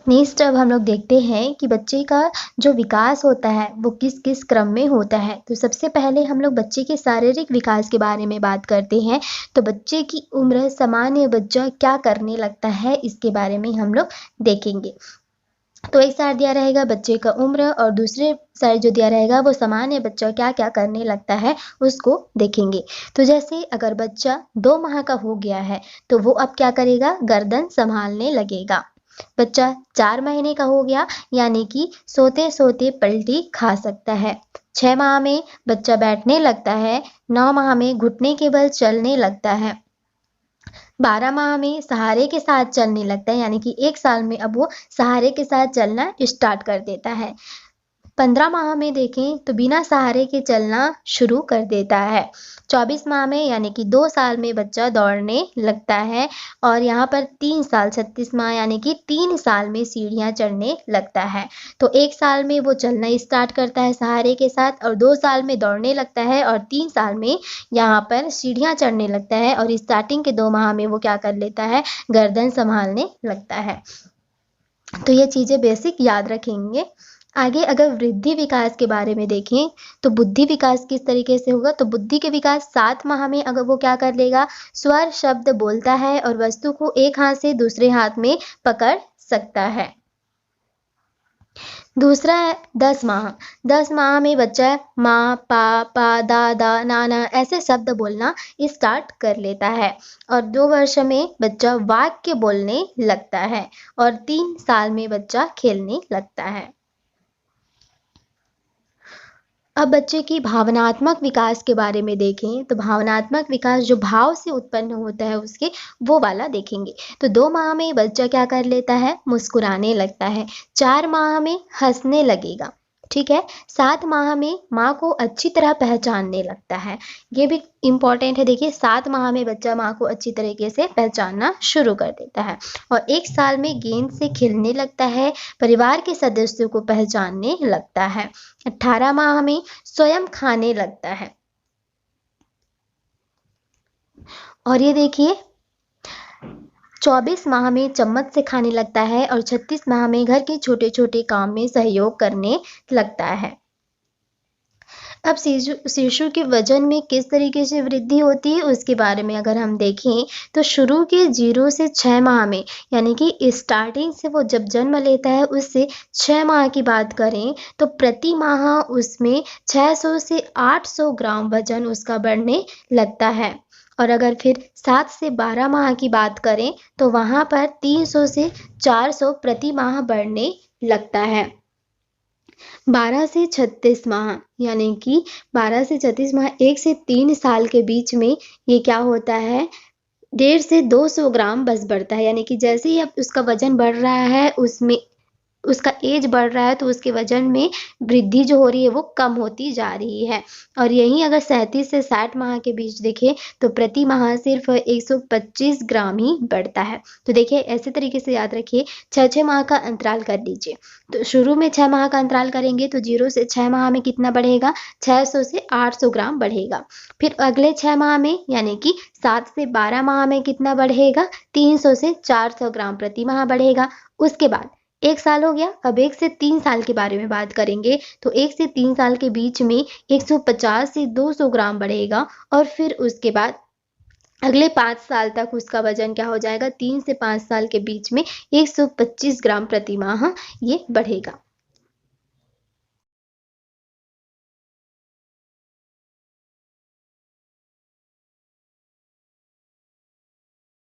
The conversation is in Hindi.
नेक्स्ट अब हम लोग देखते हैं कि बच्चे का जो विकास होता है वो किस किस क्रम में होता है। तो सबसे पहले हम लोग बच्चे के शारीरिक विकास के बारे में बात करते हैं। तो बच्चे की उम्र सामान्य बच्चा क्या करने लगता है इसके बारे में हम लोग देखेंगे। तो एक साइड दिया रहेगा बच्चे का उम्र और दूसरे साइड जो दिया रहेगा वो सामान्य बच्चा क्या क्या करने लगता है उसको देखेंगे। तो जैसे अगर बच्चा 2 माह का हो गया है तो वो अब क्या करेगा, गर्दन संभालने लगेगा। बच्चा 4 महीने का हो गया यानी कि सोते सोते पलटी खा सकता है। 6 माह में बच्चा बैठने लगता है। 9 माह में घुटने के बल चलने लगता है। 12 माह में सहारे के साथ चलने लगता है यानी कि 1 साल में अब वो सहारे के साथ चलना स्टार्ट कर देता है। 15 माह में देखें तो बिना सहारे के चलना शुरू कर देता है। 24 माह में यानी कि 2 साल में बच्चा दौड़ने लगता है। और यहाँ पर 3 साल 36 माह यानी कि 3 साल में सीढ़ियाँ चढ़ने लगता है। तो 1 साल में वो चलना स्टार्ट करता है सहारे के साथ और 2 साल में दौड़ने लगता है और 3 साल में यहाँ पर सीढ़ियाँ चढ़ने लगता है और स्टार्टिंग के 2 माह में वो क्या कर लेता है, गर्दन संभालने लगता है। तो ये चीज़ें बेसिक याद रखेंगे। आगे अगर वृद्धि विकास के बारे में देखें तो बुद्धि विकास किस तरीके से होगा, तो बुद्धि के विकास 7 माह में अगर वो क्या कर लेगा, स्वर शब्द बोलता है और वस्तु को एक हाथ से दूसरे हाथ में पकड़ सकता है। दूसरा है 10 माह। 10 माह में बच्चा माँ, पा, दा, नाना ऐसे शब्द बोलना स्टार्ट कर लेता है। और 2 वर्ष में बच्चा वाक्य बोलने लगता है और 3 साल में बच्चा खेलने लगता है। अब बच्चे की भावनात्मक विकास के बारे में देखें तो भावनात्मक विकास जो भाव से उत्पन्न होता है उसके वो वाला देखेंगे। तो 2 माह में बच्चा क्या कर लेता है, मुस्कुराने लगता है। 4 माह में हंसने लगेगा, ठीक है। 7 माह में माँ को अच्छी तरह पहचानने लगता है। ये भी इम्पॉर्टेंट है, देखिए 7 माह में बच्चा माँ को अच्छी तरीके से पहचानना शुरू कर देता है। और 1 साल में गेंद से खेलने लगता है, परिवार के सदस्यों को पहचानने लगता है। 18 माह में स्वयं खाने लगता है। और ये देखिए 24 माह में चम्मच से खाने लगता है और 36 माह में घर के छोटे छोटे काम में सहयोग करने लगता है। अब शिशु के वजन में किस तरीके से वृद्धि होती है उसके बारे में अगर हम देखें तो शुरू के 0 से 6 माह में यानी कि स्टार्टिंग से वो जब जन्म लेता है उससे 6 माह की बात करें तो प्रति माह उसमें 600 से 800 ग्राम वजन उसका बढ़ने लगता है। और अगर फिर 7 से 12 माह की बात करें तो वहाँ पर 300 से 400 प्रति माह बढ़ने लगता है। 12 से 36 माह यानी कि 12 से 36 माह 1 से 3 साल के बीच में ये क्या होता है, 1.5 से 200 ग्राम बस बढ़ता है। यानी कि जैसे ही अब उसका वजन बढ़ रहा है उसमें उसका एज बढ़ रहा है तो उसके वजन में वृद्धि जो हो रही है वो कम होती जा रही है। और यहीं अगर 37 से 60 माह के बीच देखें तो प्रति माह सिर्फ 125 ग्राम ही बढ़ता है। तो देखिए ऐसे तरीके से याद रखिए 6 माह का अंतराल कर लीजिए। तो शुरू में 6 माह का अंतराल करेंगे तो 0 से 6 माह में कितना बढ़ेगा, 600 से 800 ग्राम बढ़ेगा। फिर अगले 6 माह में यानी कि 7 से 12 माह में कितना बढ़ेगा, 300 से 400 ग्राम प्रति माह बढ़ेगा। उसके बाद 1 साल हो गया, अब 1 से 3 साल के बारे में बात करेंगे तो 1 से 3 साल के बीच में 150 से 200 ग्राम बढ़ेगा। और फिर उसके बाद अगले 5 साल तक उसका वजन क्या हो जाएगा, 3 से 5 साल के बीच में 125 ग्राम प्रति माह ये बढ़ेगा।